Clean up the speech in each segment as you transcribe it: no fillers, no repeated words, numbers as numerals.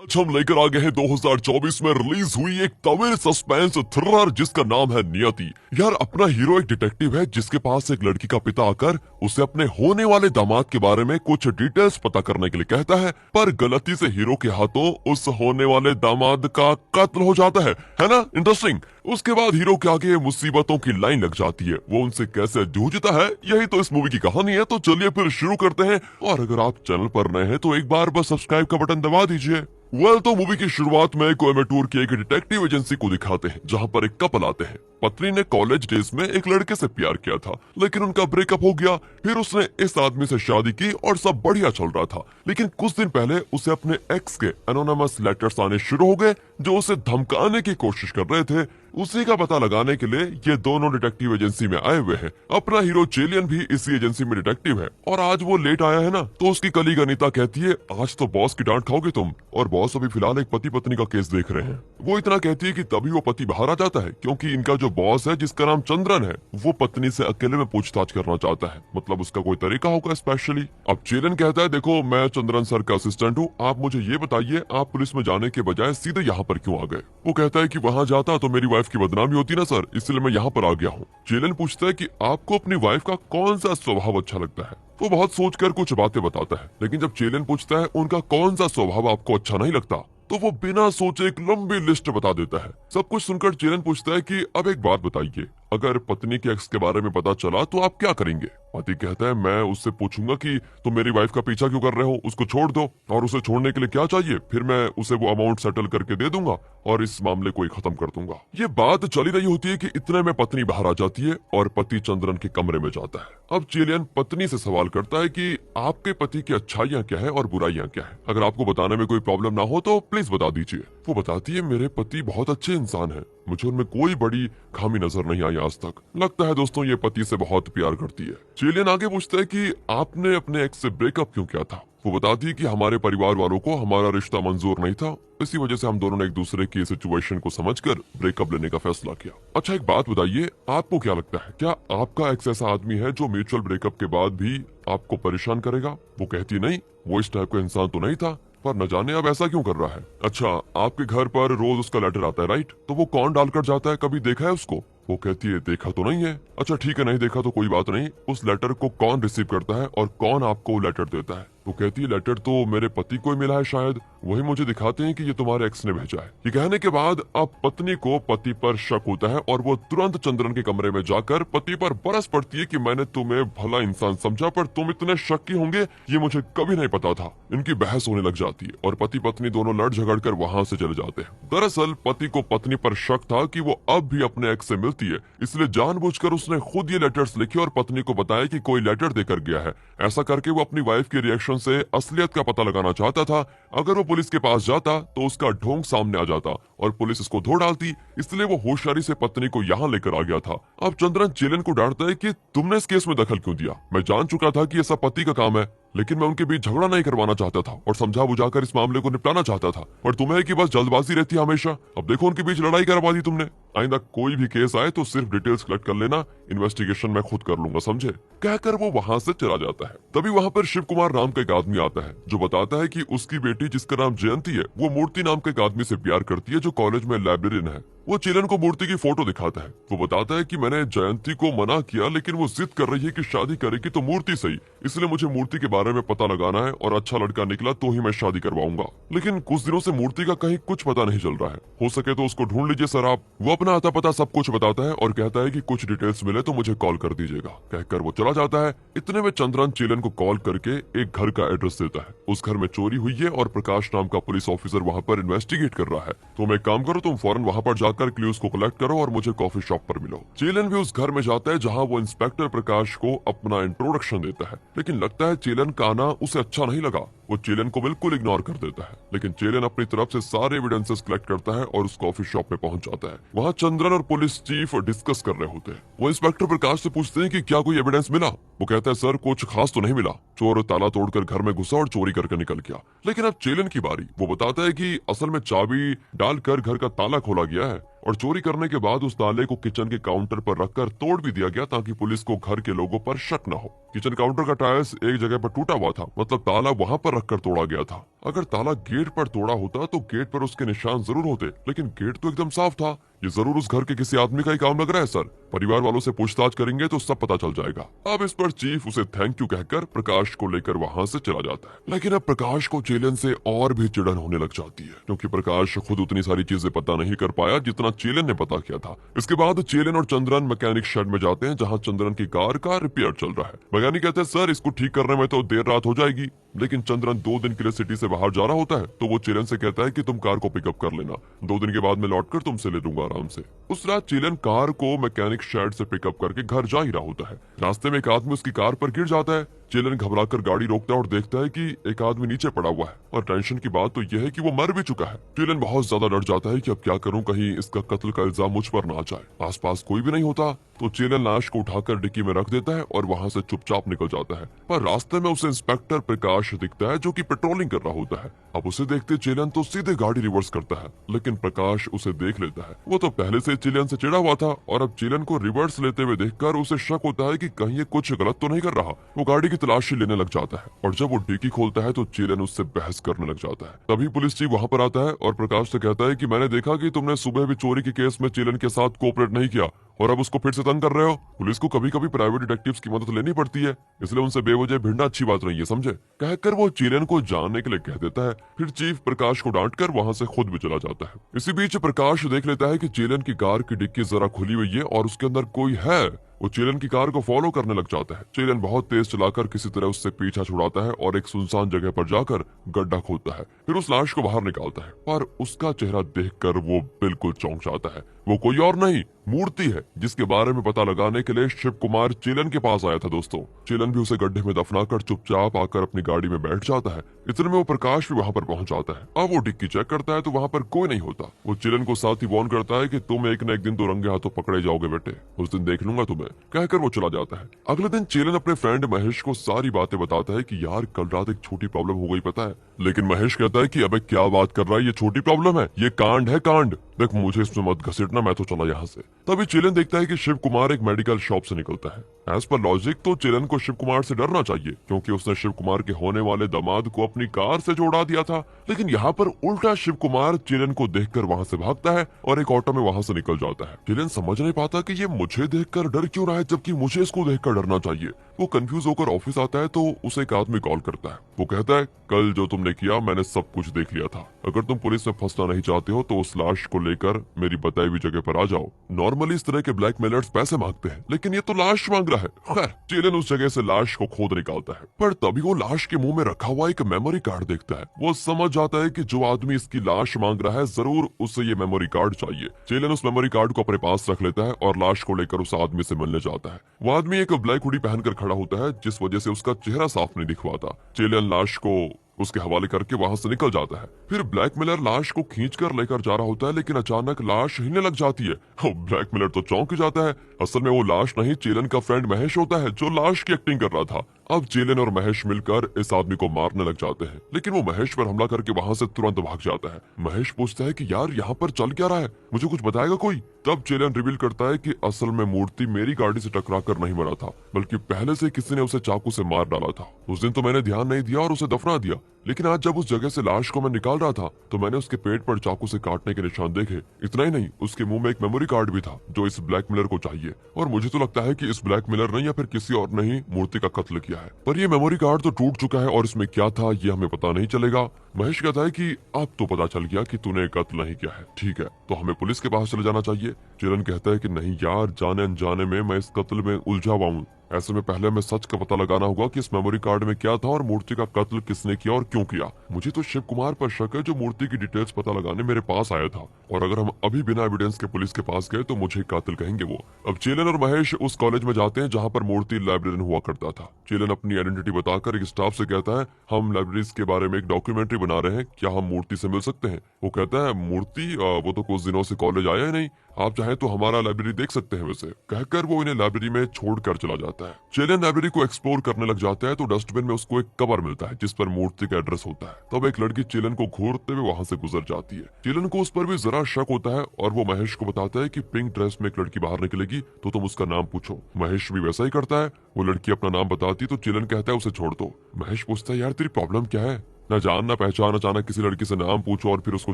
आज हम लेकर आ गए हैं 2024 में रिलीज हुई एक तमिल सस्पेंस थ्रिलर जिसका नाम है नियति। यार, अपना हीरो एक डिटेक्टिव है जिसके पास एक लड़की का पिता आकर उसे अपने होने वाले दामाद के बारे में कुछ डिटेल्स पता करने के लिए कहता है, पर गलती से हीरो के हाथों उस होने वाले दामाद का कत्ल हो जाता है ना? इंटरेस्टिंग। उसके बाद हीरो के आगे मुसीबतों की लाइन लग जाती है, वो उनसे कैसे जूझता है, यही तो इस मूवी की कहानी है। तो चलिए फिर शुरू करते हैं, और अगर आप चैनल पर नए हैं तो एक बार बस सब्सक्राइब का बटन दबा दीजिए। तो मूवी की शुरुआत में कोयम्बटूर की एक डिटेक्टिव एजेंसी को दिखाते हैं जहां पर एक कपल आते हैं। पत्नी ने कॉलेज डेज में एक लड़के से प्यार किया था, लेकिन उनका ब्रेकअप हो गया। फिर उसने इस आदमी से शादी की और सब बढ़िया चल रहा था, लेकिन कुछ दिन पहले उसे अपने एक्स के एनोनिमस लेटर्स आने शुरू हो गए जो उसे धमकाने की कोशिश कर रहे थे। उसी का पता लगाने के लिए ये दोनों डिटेक्टिव एजेंसी में आए हुए हैं। अपना हीरो चेलियन भी इसी एजेंसी में डिटेक्टिव है, और आज वो लेट आया है ना, तो उसकी कलीग अनीता कहती है आज तो बॉस की डांट खाओगे तुम। और बॉस अभी फिलहाल एक पति पत्नी का केस देख रहे हैं। वो इतना कहती है कि तभी वो पति बाहर आ जाता है, क्योंकि इनका जो बॉस है जिसका नाम चंद्रन है, वो पत्नी से अकेले में पूछताछ करना चाहता है। मतलब उसका कोई तरीका होगा स्पेशली। अब चेलियन कहता है देखो, मैं चंद्रन सर का असिस्टेंट हूँ, आप मुझे ये बताइए आप पुलिस में जाने के बजाय सीधे यहाँ पर क्यों आ गए? वो कहता है कि वहाँ जाता तो मेरी वाइफ की बदनामी होती ना सर, इसलिए मैं यहाँ पर आ गया हूँ। चेलियन पूछता है कि आपको अपनी वाइफ का कौन सा स्वभाव अच्छा लगता है? वो बहुत सोचकर कुछ बातें बताता है, लेकिन जब चेलियन पूछता है उनका कौन सा स्वभाव आपको अच्छा नहीं लगता, तो वो बिना सोचे एक लंबी लिस्ट बता देता है। सब कुछ सुनकर चेलियन पूछता है कि अब एक बात बताइए, अगर पत्नी के एक्स के बारे में पता चला तो आप क्या करेंगे? पति कहता है मैं उससे पूछूंगा कि तुम मेरी वाइफ का पीछा क्यों कर रहे हो, उसको छोड़ दो, और उसे छोड़ने के लिए क्या चाहिए, फिर मैं उसे वो अमाउंट सेटल करके दे दूंगा और इस मामले को ही खत्म कर दूंगा। ये बात चली रही होती है कि इतने में पत्नी बाहर आ जाती है और पति चंद्रन के कमरे में जाता है। अब चेलियन पत्नी से सवाल करता है कि आपके पति की अच्छाइयाँ क्या है और बुराइयां क्या है, अगर आपको बताने में कोई प्रॉब्लम ना हो तो प्लीज बता दीजिए। वो बताती है मेरे पति बहुत अच्छे इंसान है, मुझे उनमें कोई बड़ी खामी नजर नहीं आई आज तक। लगता है दोस्तों ये पति से बहुत प्यार करती है। चेलियन आगे पूछता है कि आपने अपने एक्स से ब्रेकअप क्यों किया था? वो बताती है कि हमारे परिवार वालों को हमारा रिश्ता मंजूर नहीं था, इसी वजह से हम दोनों ने एक दूसरे की सिचुएशन को समझकर ब्रेकअप लेने का फैसला किया। अच्छा एक बात बताइए, आपको क्या लगता है, क्या आपका एक्स ऐसा आदमी है जो म्यूचुअल ब्रेकअप के बाद भी आपको परेशान करेगा? वो कहती नहीं, वो इस टाइप का इंसान तो नहीं था, पर न जाने अब ऐसा क्यों कर रहा है। अच्छा आपके घर पर रोज उसका लेटर आता है राइट, तो वो कौन डालकर जाता है, कभी देखा है उसको? वो कहती है देखा तो नहीं है। अच्छा ठीक है, नहीं देखा तो कोई बात नहीं, उस लेटर को कौन रिसीव करता है और कौन आपको लेटर देता है? वो कहती है लेटर तो मेरे पति को ही मिला है शायद, वही मुझे दिखाते हैं कि ये तुम्हारे एक्स ने भेजा है। ये कहने के बाद अब पत्नी को पति पर शक होता है और वो तुरंत चंद्रन के कमरे में जाकर पति पर बरस पड़ती है कि मैंने तुम्हें भला इंसान समझा, पर तुम इतने शक्की होंगे ये मुझे कभी नहीं पता था। इनकी बहस होने लग जाती है और पति पत्नी दोनों लड़ झगड़ कर वहाँ से चले जाते हैं। दरअसल पति को पत्नी पर शक था कि वो अब भी अपने एक्स से मिलती है, इसलिए जानबूझकर उसने खुद ये लेटर्स लिखे और पत्नी को बताया कि कोई लेटर देकर गया है। ऐसा करके वो अपनी वाइफ के रिएक्शन से असलियत का पता लगाना चाहता था। अगर वो पुलिस के पास जाता तो उसका ढोंग सामने आ जाता और पुलिस इसको धो डालती, इसलिए वो होशियारी से पत्नी को यहाँ लेकर आ गया था। अब चंद्रन चेलियन को डांटता है कि तुमने इस केस में दखल क्यों दिया? मैं जान चुका था कि ये सब पति का काम है, लेकिन मैं उनके बीच झगड़ा नहीं करवाना चाहता था और समझा बुझाकर इस मामले को निपटाना चाहता था, पर तुम्हें कि बस जल्दबाजी रहती है हमेशा। अब देखो उनके बीच लड़ाई करवा दी तुमने। आइंदा कोई भी केस आए तो सिर्फ डिटेल्स कलेक्ट कर लेना, इन्वेस्टिगेशन मैं खुद कर लूंगा, समझे? कहकर वो वहाँ से चला जाता है। तभी वहाँ पर शिव कुमार नाम का एक आदमी आता है जो बताता है कि उसकी बेटी जिसका नाम जयंती है, वो मूर्ति नाम के एक आदमी से प्यार करती है जो कॉलेज में लाइब्रेरियन है। वो चेलियन को मूर्ति की फोटो दिखाता है। वो बताता है कि मैंने जयंती को मना किया, लेकिन वो जिद कर रही है कि शादी करेगी तो मूर्ति सही, इसलिए मुझे मूर्ति के बारे में पता लगाना है और अच्छा लड़का निकला तो ही मैं शादी करवाऊंगा। लेकिन कुछ दिनों से मूर्ति का कहीं कुछ पता नहीं चल रहा है, हो सके तो उसको ढूंढ लीजिए सर आप। वो अपना आता पता सब कुछ बताता है और कहता है कि कुछ डिटेल्स मिले तो मुझे कॉल कर दीजिएगा। कहकर वो चला जाता है। इतने में चंद्रन चेलियन को कॉल करके एक घर का एड्रेस देता है। उस घर में चोरी हुई है और प्रकाश नाम का पुलिस ऑफिसर वहाँ पर इन्वेस्टिगेट कर रहा है। तुम एक काम करो, तुम फौरन वहाँ पर जाकर क्लूज को कलेक्ट करो और मुझे कॉफी शॉप पर मिलो। चेलियन भी उस घर में जाता है जहाँ वो इंस्पेक्टर प्रकाश को अपना इंट्रोडक्शन देता है, लेकिन लगता है चेलियन का आना उसे अच्छा नहीं लगा। वो चेलियन को बिल्कुल इग्नोर कर देता है, लेकिन चेलियन अपनी तरफ से सारे एविडेंसेस कलेक्ट करता है और उस कॉफी शॉप में पहुंच जाता है। वहाँ चंद्रन और पुलिस चीफ डिस्कस कर रहे होते हैं। वो इंस्पेक्टर प्रकाश से पूछते हैं कि क्या कोई एविडेंस मिला? वो कहता है सर कुछ खास तो नहीं मिला, चोर ताला तोड़कर घर में घुसा और चोरी करके निकल गया। लेकिन अब चेलियन की बारी। वो बताता है कि असल में चाबी डालकर घर का ताला खोला गया है और चोरी करने के बाद उस ताले को किचन के काउंटर पर रखकर तोड़ भी दिया गया ताकि पुलिस को घर के लोगों पर शक न हो। किचन काउंटर का टाइल्स एक जगह पर टूटा हुआ था, मतलब ताला वहां पर रखकर तोड़ा गया था। अगर ताला गेट पर तोड़ा होता तो गेट पर उसके निशान जरूर होते, लेकिन गेट तो एकदम साफ था। ये जरूर उस घर के किसी आदमी का ही काम लग रहा है सर। परिवार वालों से पूछताछ करेंगे तो सब पता चल जाएगा। अब इस पर चीफ उसे थैंक यू कहकर प्रकाश को लेकर वहां से चला जाता है। लेकिन अब प्रकाश को चेलन से और भी चिड़न होने लग जाती है, क्योंकि प्रकाश खुद उतनी सारी चीजें पता नहीं कर पाया जितना चेलन ने पता किया था। इसके बाद चेलन और चंद्रन मैकेनिक शेड में जाते हैं, जहाँ चंद्रन की कार का रिपेयर चल रहा है। मैकेनिक कहते हैं सर इसको ठीक करने में तो देर रात हो जाएगी, लेकिन चंद्रन 2 दिन के लिए सिटी से बाहर जा रहा होता है, तो वो चेलन से कहता है कि तुम कार को पिकअप कर लेना, 2 दिन के बाद मैं लौटकर तुमसे ले लूंगा आराम से। उस रात चेलन कार को मैकेनिक शेड से पिकअप करके घर जा ही रहा होता है। रास्ते में एक आदमी उसकी कार पर गिर जाता है। चेलन घबराकर गाड़ी रोकता है और देखता है कि एक आदमी नीचे पड़ा हुआ है, और टेंशन की बात तो यह है कि वो मर भी चुका है। चेलन बहुत ज्यादा डर जाता है कि अब क्या करूं, कहीं इसका कत्ल का इल्जाम मुझ पर ना आ जाए। आसपास कोई भी नहीं होता तो चेलन लाश को उठाकर डिक्की में रख देता है और वहां से चुपचाप निकल जाता है। पर रास्ते में उसे इंस्पेक्टर प्रकाश दिखता है, जो कि पेट्रोलिंग कर रहा होता है। अब उसे देखते चेलन तो सीधे गाड़ी रिवर्स करता है, लेकिन प्रकाश उसे देख लेता है। वो तो पहले से चेलन से चिढ़ा हुआ था, और अब चेलन को रिवर्स लेते हुए देखकर उसे शक होता है कि कहीं ये कुछ गलत तो नहीं कर रहा। वो गाड़ी की तलाशी लेने लग जाता है, और जब वो डिक्की खोलता है तो चेलन उससे बहस करने लग जाता है। तभी पुलिस चीफ वहां पर आता है और प्रकाश से कहता है कि मैंने देखा कि तुमने सुबह भी चोरी के केस में चेलन के साथ कोऑपरेट नहीं किया, और अब उसको फिर से तंग कर रहे हो। पुलिस को कभी कभी प्राइवेट डिटेक्टिव्स की मदद लेनी पड़ती है, इसलिए उनसे बेवजह भिड़ना अच्छी बात नहीं है, समझे। कहकर वो चेलन को जानने के लिए कह देता है। फिर चीफ प्रकाश को डांटकर वहां से खुद भी चला जाता है। इसी बीच प्रकाश देख लेता है कि चेलन की कार की डिक्की जरा खुली हुई है और उसके अंदर कोई है। वो चेलन की कार को फॉलो करने लग जाता है। चेलन बहुत तेज चलाकर किसी तरह उससे पीछा छुड़ाता है और एक सुनसान जगह पर जाकर गड्ढा खोदता है। फिर उस लाश को बाहर निकालता है, पर उसका चेहरा देखकर वो बिल्कुल चौंक जाता है। वो कोई और नहीं, मूर्ति है, जिसके बारे में पता लगाने के लिए शिव कुमार चेलन के पास आया था। दोस्तों, चेलन भी उसे गड्ढे में दफनाकर चुपचाप आकर अपनी गाड़ी में बैठ जाता है। इतने में वो प्रकाश भी वहां पर पहुंच जाता है। अब वो डिक्की चेक करता है तो वहां पर कोई नहीं होता। वो चेलन को साथ ही वार्न करता है कि तुम एक न एक दिन तो रंगे हाथों पकड़े जाओगे बेटे, उस दिन देख लूंगा तुम्हें, कहकर वो चला जाता है। अगले दिन चेलन अपने फ्रेंड महेश को सारी बातें बताता है कि यार कल रात एक छोटी प्रॉब्लम हो गई पता है। लेकिन महेश कहता है कि अबे क्या बात कर रहा है, ये छोटी प्रॉब्लम है, ये कांड है कांड, देख मुझे इसमें मत घसीटना, मैं तो चला यहाँ से। तभी चेलन देखता है कि शिव कुमार एक मेडिकल शॉप से निकलता है। एज पर लॉजिक तो चेलन को शिव कुमार से डरना चाहिए, क्योंकि उसने शिव कुमार के होने वाले दामाद को अपनी कार से जोड़ा दिया था। लेकिन यहाँ पर उल्टा शिव कुमार चेलन को देखकर वहां से भागता है और एक ऑटो में वहां से निकल जाता है। चेलन समझ नहीं पाता कि ये मुझे देखकर डर क्यों रहा है, जबकि मुझे इसको देखकर डरना चाहिए। वो कंफ्यूज होकर ऑफिस आता है तो उसे एक आदमी कॉल करता है। वो कहता है कल जो तुमने किया मैंने सब कुछ देख लिया था। अगर तुम पुलिस में फंसना नहीं चाहते हो तो उस लाश को लेकर मेरी बताई हुई जगह पर आ जाओ। नॉर्मली इस तरह के ब्लैकमेलर्स पैसे मांगते हैं, लेकिन ये तो लाश मांग रहा है। खैर, चेलन उस जगह से लाश को खोद निकालता है, पर तभी वो लाश के मुंह में रखा हुआ एक मेमोरी कार्ड देखता है। वो समझ जाता है कि जो आदमी इसकी लाश मांग रहा है जरूर उसे ये मेमोरी कार्ड चाहिए। चेलन उस मेमोरी कार्ड को अपने पास रख लेता है और लाश को लेकर उस आदमी से मिलने जाता है। वो आदमी एक ब्लैक हुडी पहनकर खड़ा होता है, जिस वजह से उसका चेहरा साफ नहीं दिख पाता। चेलन लाश को उसके हवाले करके वहां से निकल जाता है। फिर ब्लैकमेलर लाश को खींचकर लेकर जा रहा होता है, लेकिन अचानक लाश हिलने लग जाती है। ब्लैकमेलर तो चौंक जाता है। असल में वो लाश नहीं, चेलन का फ्रेंड महेश होता है, जो लाश की एक्टिंग कर रहा था। अब चेलन और महेश मिलकर इस आदमी को मारने लग जाते हैं, लेकिन वो महेश पर हमला करके वहां से तुरंत भाग जाता है। महेश पूछता है कि यार यहाँ पर चल क्या रहा है, मुझे कुछ बताएगा कोई। तब चेलन रिवील करता है कि असल में मूर्ति मेरी गाड़ी से टकराकर नहीं मरा था, बल्कि पहले से किसी ने उसे चाकू से मार डाला था। उस दिन तो मैंने ध्यान नहीं दिया और उसे दफना दिया, लेकिन आज जब उस जगह से लाश को मैं निकाल रहा था तो मैंने उसके पेट पर चाकू से काटने के निशान देखे। इतना ही नहीं, उसके मुंह में एक मेमोरी कार्ड भी था जो इस ब्लैकमेलर को चाहिए, और मुझे तो लगता है कि इस ब्लैकमेलर ने या फिर किसी और ने ही मूर्ति का कत्ल किया है। पर ये मेमोरी कार्ड तो टूट चुका है और इसमें क्या था ये हमें पता नहीं चलेगा। महेश कहता है कि अब तो पता चल गया कि तूने कत्ल नहीं किया है, ठीक है तो हमें पुलिस के पास चले जाना चाहिए। चेलन कहता है कि नहीं यार, जाने अनजाने में मैं इस कत्ल में उलझा हुआ हूँ। ऐसे में पहले हमें सच का पता लगाना होगा कि इस मेमोरी कार्ड में क्या था और मूर्ति का कत्ल किसने किया और क्यों किया। मुझे तो शिव कुमार पर शक है, जो मूर्ति की डिटेल्स पता लगाने मेरे पास आया था, और अगर हम अभी बिना एविडेंस के पुलिस के पास गए तो मुझे कातिल कहेंगे वो। अब चेलन और महेश उस कॉलेज में जाते हैं जहाँ पर मूर्ति लाइब्रेरियन हुआ करता था। चेलन अपनी आइडेंटिटी बताकर एक स्टाफ से कहता है हम लाइब्रेरीज के बारे में एक डॉक्यूमेंट्री बना रहे हैं, क्या हम मूर्ति से मिल सकते हैं। वो कहता है मूर्ति, वो तो कुछ दिनों से कॉलेज आया ही नहीं, आप चाहे चाहें तो हमारा लाइब्रेरी देख सकते हैं वैसे, कहकर वो इन्हें लाइब्रेरी में छोड़कर चला जाता है। चेलियन लाइब्रेरी को एक्सप्लोर करने लग जाता है तो डस्टबिन में उसको एक कवर मिलता है जिस पर मूर्ति का एड्रेस होता है। तब एक लड़की चेलियन को घूरते हुए वहां से गुजर जाती है। चेलियन को उस पर भी जरा शक होता है और वो महेश को बताता है कि पिंक ड्रेस में एक लड़की बाहर निकलेगी तो तुम उसका नाम पूछो। महेश भी वैसा ही करता है। वो लड़की अपना नाम बताती तो चेलियन कहता है उसे छोड़ दो। महेश पूछता है यार तेरी प्रॉब्लम क्या है, ना जान ना पहचान अचानक किसी लड़की से नाम पूछो और फिर उसको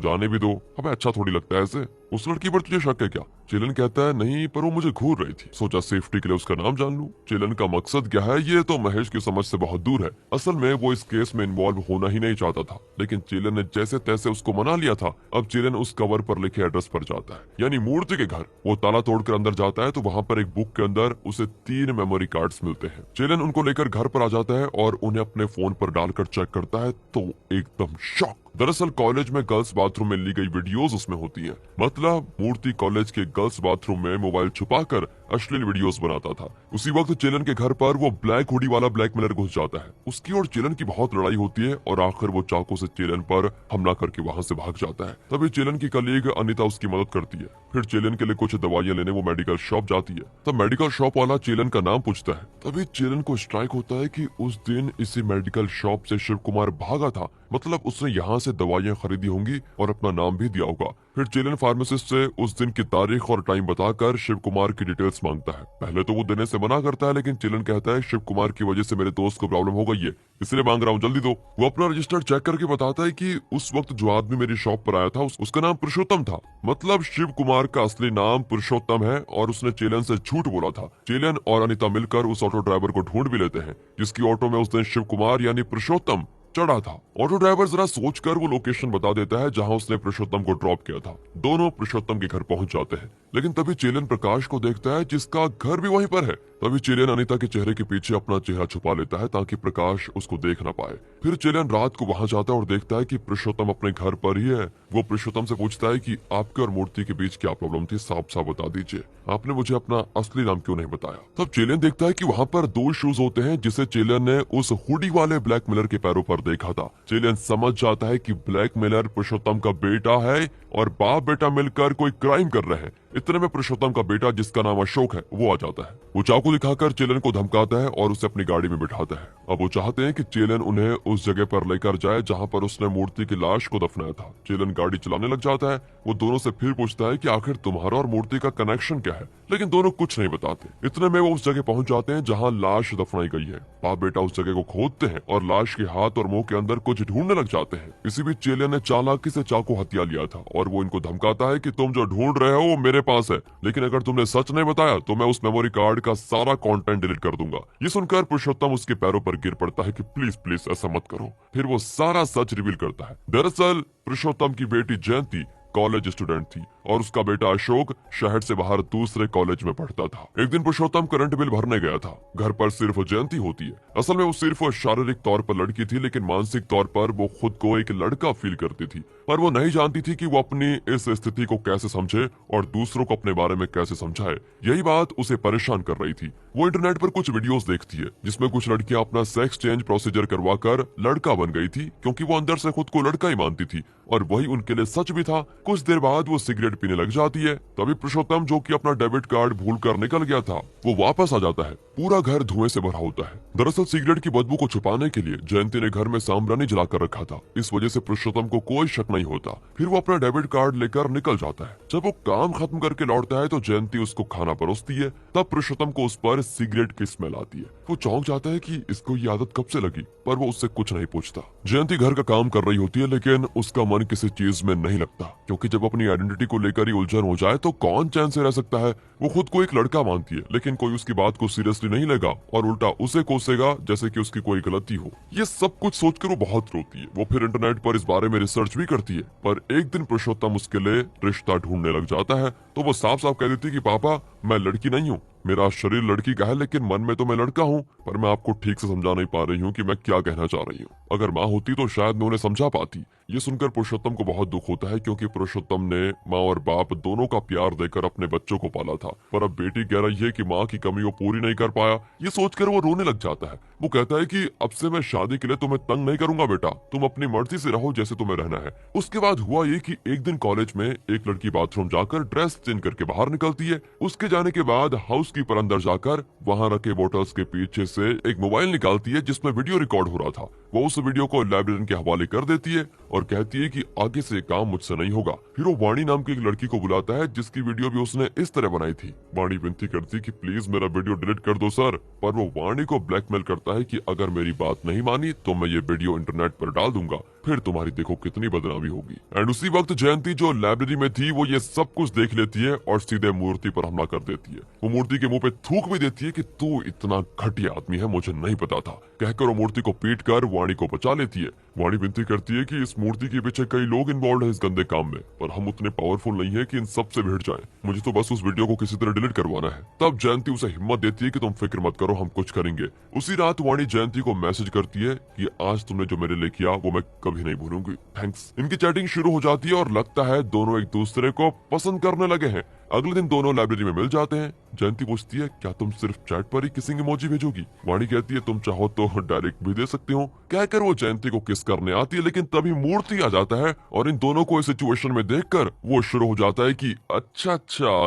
जाने भी दो, हमें अच्छा थोड़ी लगता है ऐसे। उस लड़की पर तुझे शक है क्या? चेलन कहता है नहीं, पर वो मुझे घूर रही थी, सोचा सेफ्टी के लिए उसका नाम जान लूं। चेलन का मकसद क्या है ये तो महेश की समझ से बहुत दूर है। असल में वो इस केस में इन्वॉल्व होना ही नहीं चाहता था, लेकिन चेलन ने जैसे तैसे उसको मना लिया था। अब चेलन उस कवर पर लिखे एड्रेस पर जाता है, यानी मूर्ति के घर। वो ताला तोड़कर अंदर जाता है तो वहां पर एक बुक के अंदर उसे 3 मेमोरी कार्ड्स मिलते हैं। चेलन उनको लेकर घर पर आ जाता है और उन्हें अपने फोन पर डालकर चेक करता है तो एकदम शॉक। दरअसल कॉलेज में गर्ल्स बाथरूम में ली गई वीडियोस उसमें होती हैं। मतलब मूर्ति कॉलेज के गर्ल्स बाथरूम में मोबाइल छुपाकर अश्लील वीडियोस बनाता था। उसी वक्त चेलन के घर पर वो ब्लैक हुडी वाला ब्लैकमेलर घुस जाता है। उसकी और चेलन की बहुत लड़ाई होती है और आखिर वो चाकू से चेलन पर हमला करके वहां से भाग जाता है। तभी चेलन की कलीग अनीता उसकी मदद करती है। फिर चेलन के लिए कुछ दवाइयां लेने वो मेडिकल शॉप जाती है। तब मेडिकल शॉप वाला चेलन का नाम पूछता है। तभी चेलन को स्ट्राइक होता है कि उस दिन इसी मेडिकल शॉप से शिव कुमार भागा था, मतलब उसने यहाँ से दवाइयां खरीदी होंगी और अपना नाम भी दिया होगा। फिर चेलन फार्मासिस्ट से उस दिन की तारीख और टाइम बताकर शिव कुमार की डिटेल्स मांगता है। पहले तो वो देने से मना करता है, लेकिन चेलन कहता है शिव कुमार की वजह से मेरे दोस्त को प्रॉब्लम हो गई है, इसलिए मांग रहा हूँ, जल्दी दो। वो अपना रजिस्टर चेक करके बताता है कि उस वक्त जो आदमी मेरी शॉप पर आया था उसका नाम पुरुषोत्तम था। मतलब शिव कुमार का असली नाम पुरुषोत्तम है और उसने चेलन से झूठ बोला था। चेलन और अनीता मिलकर उस ऑटो ड्राइवर को ढूंढ भी लेते हैं जिसकी ऑटो में उस दिन शिव कुमार यानी पुरुषोत्तम चढ़ा था। ऑटो ड्राइवर जरा सोचकर वो लोकेशन बता देता है जहां उसने पुरुषोत्तम को ड्रॉप किया था। दोनों पुरुषोत्तम के घर पहुंच जाते हैं, लेकिन तभी चेलन प्रकाश को देखता है जिसका घर भी वहीं पर है। तभी चेलन अनीता के चेहरे के पीछे अपना चेहरा छुपा लेता है ताकि प्रकाश उसको देख ना पाए। फिर चेलन रात को वहां जाता है और देखता है कि पुरुषोत्तम अपने घर पर ही है। वो पुरुषोत्तम से पूछता है कि आपके और मूर्ति के बीच क्या प्रॉब्लम थी, साफ साफ बता दीजिए, आपने मुझे अपना असली नाम क्यों नहीं बताया। तब चेलन देखता है कि वहां पर 2 शूज होते हैं जिसे चेलन ने उस हुडी वाले ब्लैकमेलर के पैरों पर देखा था। चेलन समझ जाता है कि ब्लैकमेलर पुरुषोत्तम का बेटा है और बाप बेटा मिलकर कोई क्राइम कर रहे हैं। इतने में पुरुषोत्तम का बेटा जिसका नाम अशोक है वो आ जाता है। वो चाकू दिखाकर चेलन को धमकाता है और उसे अपनी गाड़ी में बिठाता है। अब वो चाहते हैं कि चेलन उन्हें उस जगह पर लेकर जाए जहां पर उसने मूर्ति की लाश को दफनाया था। चेलन गाड़ी चलाने लग जाता है। वो दोनों से फिर पूछता है कि आखिर तुम्हारा और मूर्ति का कनेक्शन क्या है, लेकिन दोनों कुछ नहीं बताते। इतने में वो उस जगह पहुंच जाते हैं जहां लाश दफनाई गई है। बाप बेटा उस जगह को खोदते हैं और लाश के हाथ और मुंह के अंदर कुछ ढूंढने लग जाते हैं। इसी बीच चेलन ने चालाकी से चाकू हथिया लिया था और वो इनको धमकाता है कि तुम जो ढूंढ रहे हो वो मेरे पास है, लेकिन अगर तुमने सच नहीं बताया तो मैं उस मेमोरी कार्ड का सारा कंटेंट डिलीट कर दूंगा। ये सुनकर पुरुषोत्तम उसके पैरों पर गिर पड़ता है कि प्लीज प्लीज ऐसा मत करो। फिर वो सारा सच रिवील करता है। दरअसल पुरुषोत्तम की बेटी जयंती कॉलेज स्टूडेंट थी और उसका बेटा अशोक शहर से बाहर दूसरे कॉलेज में पढ़ता था। एक दिन पुरुषोत्तम करंट बिल भरने गया था। घर पर सिर्फ जयंती होती है। असल में वो सिर्फ शारीरिक तौर पर लड़की थी, लेकिन मानसिक तौर पर वो खुद को एक लड़का फील करती थी। पर वो नहीं जानती थी कि वो अपनी इस स्थिति को कैसे समझे और दूसरों को अपने बारे में कैसे समझाए। यही बात उसे परेशान कर रही थी। वो इंटरनेट पर कुछ वीडियोस देखती है जिसमें कुछ लड़कियां अपना सेक्स चेंज प्रोसीजर करवाकर लड़का बन गई थी, क्योंकि वो अंदर से खुद को लड़का ही मानती थी और वही उनके लिए सच भी था। कुछ देर बाद वो सिगरेट पीने लग जाती है। तभी पुरुषोत्तम, जो कि अपना डेबिट कार्ड भूलकर निकल गया था, वो वापस आ जाता है। पूरा घर धुएं से भरा होता है। दरअसल सिगरेट की बदबू को छुपाने के लिए जयंती ने घर में साम्रानी जलाकर रखा था। इस वजह से पुरुषोत्तम को कोई शक नहीं होता। फिर वो अपना डेबिट कार्ड लेकर निकल जाता है। जब वो काम खत्म करके लौटता है तो जयंती उसको खाना परोसती है। तब पुरुषोत्तम को उस पर सिगरेट की स्मेल आती है। वो चौंक जाता है कि इसको ये आदत कब से लगी, पर वो उससे कुछ नहीं पूछता। जयंती घर का काम कर रही होती है, लेकिन उसका मन किसी चीज में नहीं लगता, क्योंकि जब अपनी आइडेंटिटी को लेकर ही उलझन हो जाए तो कौन चैन से रह सकता है। वो खुद को एक लड़का मानती है, लेकिन कोई उसकी बात को सीरियसली नहीं लेगा और उल्टा उसे कोसेगा जैसे कि उसकी कोई गलती हो। ये सब कुछ सोचकर वो बहुत रोती है। वो फिर इंटरनेट पर इस बारे में रिसर्च भी करती है। पर एक दिन पुरुषोत्तम उसके लिए रिश्ता ढूंढने लग जाता है तो वो साफ साफ कह देती है कि पापा, मैं लड़की नहीं हूँ, मेरा शरीर लड़की का है, लेकिन मन में तो मैं लड़का हूँ। पर मैं आपको ठीक से समझा नहीं पा रही हूँ कि मैं क्या कहना चाह रही हूँ। अगर माँ होती तो शायद मैं उन्हें समझा पाती। ये सुनकर पुरुषोत्तम को बहुत दुख होता है, क्योंकि पुरुषोत्तम ने माँ और बाप दोनों का प्यार देकर अपने बच्चों को पाला था, पर अब बेटी कह रही है कि माँ की कमी वो पूरी नहीं कर पाया। ये सोचकर वो रोने लग जाता है। वो कहता है कि अब से मैं शादी के लिए तुम्हें तंग नहीं करूंगा बेटा, तुम अपनी मर्जी से रहो जैसे तुम्हें रहना है। उसके बाद हुआ ये कि एक दिन कॉलेज में एक लड़की बाथरूम जाकर ड्रेस चेंज करके बाहर निकलती है। उसके जाने के बाद हाउसकीपर अंदर जाकर वहां रखे बोटल्स के पीछे से एक मोबाइल निकालती है जिसमें वीडियो रिकॉर्ड हो रहा था। वो उस वीडियो को लाइब्रेरियन के हवाले कर देती है और कहती है कि आगे से काम मुझसे नहीं होगा। फिर वो वाणी नाम की एक लड़की को बुलाता है जिसकी वीडियो भी उसने इस तरह बनाई थी। वाणी विनती करती कि प्लीज मेरा वीडियो डिलीट कर दो सर, पर वो वाणी को ब्लैकमेल करता है कि अगर मेरी बात नहीं मानी तो मैं ये वीडियो इंटरनेट पर डाल दूंगा, फिर तुम्हारी देखो कितनी बदनामी होगी। एंड उसी वक्त जयंती जो लाइब्रेरी में थी वो ये सब कुछ देख लेती है और सीधे मूर्ति पर हमला कर देती है। वो मूर्ति के मुंह पे थूक भी देती है कि तू इतना घटिया आदमी है, मुझे नहीं पता था, कहकर वो मूर्ति को पीट कर वाणी को बचा लेती है। वाणी विनती करती है कि इस मूर्ति के पीछे कई लोग इन्वॉल्व है इस गंदे काम में, पर हम उतने पावरफुल नहीं है कि इन सब से भिड़ जाएं। मुझे तो बस उस वीडियो को किसी तरह डिलीट करवाना है। तब जयंती उसे हिम्मत देती है कि तुम फिक्र मत करो, हम कुछ करेंगे। उसी रात वाणी जयंती को मैसेज करती है कि आज तुमने जो मेरे लिए किया वो मैं कभी नहीं भूलूंगी, थैंक्स। इनकी चैटिंग शुरू हो जाती है और लगता है दोनों एक दूसरे को पसंद करने लगे हैं। अगले दिन दोनों लाइब्रेरी में मिल जाते हैं। जयंती पूछती है क्या तुम सिर्फ चैट पर ही किसिंग इमोजी भेजोगी? वाणी कहती है तुम चाहो तो डायरेक्ट भी दे सकते हो, कहकर वो जयंती को किस करने आती है, लेकिन तभी मूर्ति आ जाता है और इन दोनों को इस सिचुएशन में देखकर वो शुरू हो जाता है कि अच्छा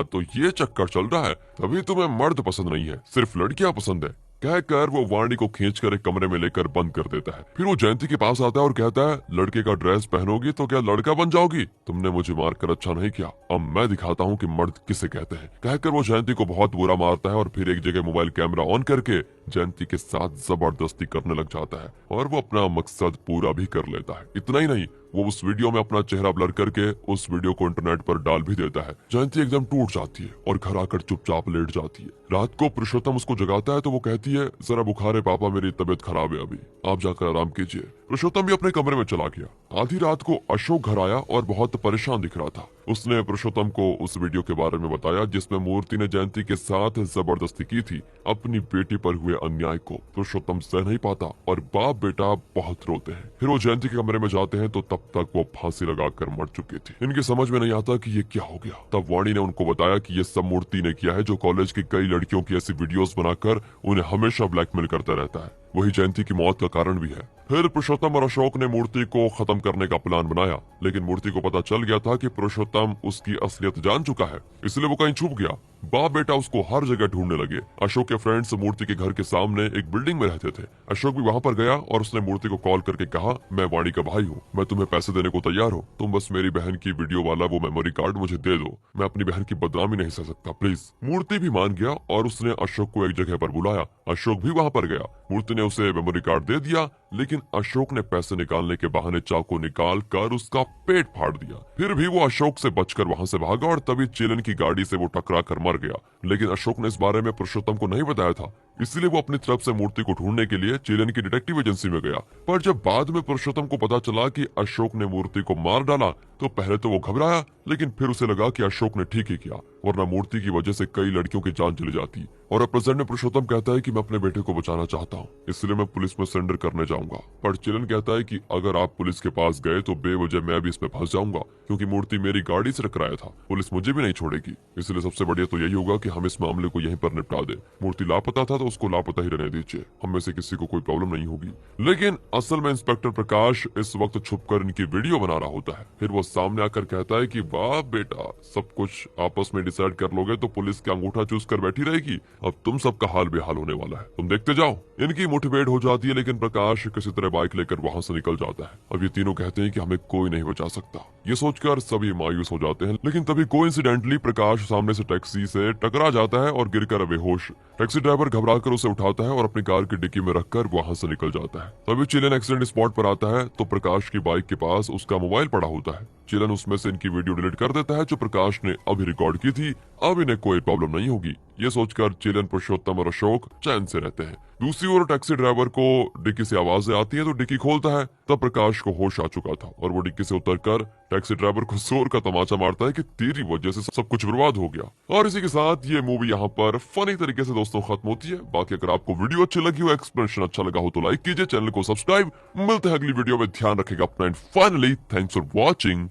तो ये चक्कर चल रहा है, तभी तुम्हें मर्द पसंद नहीं है, सिर्फ लड़कियां पसंद है, कहकर वो वाणी को खींचकर एक कमरे में लेकर बंद कर देता है। फिर वो जयंती के पास आता है और कहता है लड़के का ड्रेस पहनोगी तो क्या लड़का बन जाओगी? तुमने मुझे मारकर अच्छा नहीं किया, अब मैं दिखाता हूँ कि मर्द किसे कहते हैं, कहकर वो जयंती को बहुत बुरा मारता है और फिर एक जगह मोबाइल कैमरा ऑन करके जयंती के साथ जबरदस्ती करने लग जाता है और वो अपना मकसद पूरा भी कर लेता है। इतना ही नहीं, वो उस वीडियो में अपना चेहरा ब्लर करके उस वीडियो को इंटरनेट पर डाल भी देता है। जयंती एकदम टूट जाती है और घर आकर चुपचाप लेट जाती है। रात को पुरुषोत्तम उसको जगाता है तो वो कहती है जरा बुखार है पापा, मेरी तबीयत खराब है, अभी आप जाकर आराम कीजिए। पुरुषोत्तम भी अपने कमरे में चला गया। आधी रात को अशोक घर आया और बहुत परेशान दिख रहा था। उसने पुरुषोत्तम को उस वीडियो के बारे में बताया जिसमें मूर्ति ने जयंती के साथ जबरदस्ती की थी। अपनी बेटी पर हुए अन्याय को पुरुषोत्तम सह नहीं पाता और बाप बेटा बहुत रोते हैं। फिर वो जयंती के कमरे में जाते हैं तो तब तक वो फांसी लगाकर मर चुकी थी। इनके समझ में नहीं आता कि ये क्या हो गया। तब वाणी ने उनको बताया कि ये सब मूर्ति ने किया है, जो कॉलेज की कई लड़कियों की ऐसी वीडियोस बनाकर उन्हें हमेशा ब्लैकमेल करता रहता है। वही जयंती की मौत का कारण भी है। फिर पुरुषोत्तम और अशोक ने मूर्ति को खत्म करने का प्लान बनाया, लेकिन मूर्ति को पता चल गया था कि पुरुषोत्तम उसकी असलियत जान चुका है, इसलिए वो कहीं छुप गया। बाप बेटा उसको हर जगह ढूंढने लगे। अशोक के फ्रेंड्स मूर्ति के घर के सामने एक बिल्डिंग में रहते थे। अशोक भी वहां पर गया और उसने मूर्ति को कॉल करके कहा मैं वाणी का भाई हूँ, मैं तुम्हें पैसे देने को तैयार हूँ, तुम बस मेरी बहन की वीडियो वाला वो मेमोरी कार्ड मुझे दे दो, मैं अपनी बहन की बदनामी नहीं सह सकता, प्लीज। मूर्ति भी मान गया और उसने अशोक को एक जगह पर बुलाया। अशोक भी वहां पर गया। मूर्ति ने उसे मेमोरी कार्ड दे दिया, लेकिन अशोक ने पैसे निकालने के बहाने चाकू निकाल कर उसका पेट फाड़ दिया। फिर भी वो अशोक से बचकर वहां से भागा और तभी चेलन की गाड़ी से वो टकरा कर मर गया। लेकिन अशोक ने इस बारे में पुरुषोत्तम को नहीं बताया था, इसलिए वो अपनी तरफ से मूर्ति को ढूंढने के लिए चेलन की डिटेक्टिव एजेंसी में गया। पर जब बाद में पुरुषोत्तम को पता चला कि अशोक ने मूर्ति को मार डाला तो पहले तो वो घबराया, लेकिन फिर उसे लगा कि अशोक ने ठीक ही किया, वरना मूर्ति की वजह से कई लड़कियों की जान चली जाती। और अब प्रेजेंट में पुरुषोत्तम कहता है कि मैं अपने बेटे को बचाना चाहता हूँ, इसलिए मैं पुलिस में सरेंडर करने जाऊंगा। पर चिलन कहता है कि अगर आप पुलिस के पास गए तो बेवजह मैं भी इसमें फंस जाऊंगा, क्योंकि मूर्ति मेरी गाड़ी से टकराया था, पुलिस मुझे भी नहीं छोड़ेगी, इसलिए सबसे बढ़िया तो यही होगा कि हम इस मामले को यहीं पर निपटा दें। मूर्ति लापता था तो उसको लापता ही रहने दीजिए, हम में से किसी को कोई प्रॉब्लम नहीं होगी। लेकिन असल में इंस्पेक्टर प्रकाश इस वक्त छुपकर इनकी वीडियो बना रहा होता है। फिर वो सामने आकर कहता है कि वाह बेटा, सब कुछ आपस में डिसाइड कर लोगे तो पुलिस का अंगूठा चूस कर बैठी रहेगी, अब तुम सबका हाल बेहाल होने वाला है, तुम देखते जाओ। इनकी मुठभेड़ हो जाती है, लेकिन प्रकाश किसी तरह बाइक लेकर वहां से निकल जाता है। अब ये तीनों कहते हैं कि हमें कोई नहीं बचा सकता। ये सोचकर सभी मायूस हो जाते हैं, लेकिन तभी कोइंसिडेंटली प्रकाश सामने से टैक्सी से टकरा जाता है और गिरकर बेहोश। टैक्सी ड्राइवर घबराकर उसे उठाता है और अपनी कार की डिक्की में रखकर वहां से निकल जाता है। तभी चिलन एक्सीडेंट स्पॉट पर आता है तो प्रकाश की बाइक के पास उसका मोबाइल पड़ा होता है। चिलन उसमें से इनकी वीडियो डिलीट कर देता है जो प्रकाश ने अभी रिकॉर्ड की थी। अब इन्हें कोई प्रॉब्लम नहीं होगी। ये सोचकर चिलन, पुरुषोत्तम और अशोक चैन से रहते हैं। दूसरी ओर टैक्सी ड्राइवर को डिक्की से आवाजें आती है तो डिक्की खोलता है। तब प्रकाश को होश आ चुका था और वो डिक्की से उतरकर टैक्सी ड्राइवर को जोर का तमाचा मारता है कि तेरी वजह से सब कुछ बर्बाद हो गया। और इसी के साथ ये मूवी यहाँ पर फनी तरीके से दोस्तों खत्म होती है। बाकी अगर आपको वीडियो अच्छी लगी हो, एक्सप्लेनेशन अच्छा लगा हो तो लाइक कीजिए, चैनल को सब्सक्राइब। मिलते हैं अगली वीडियो में, ध्यान रखेगा अपना and finally thanks for watching.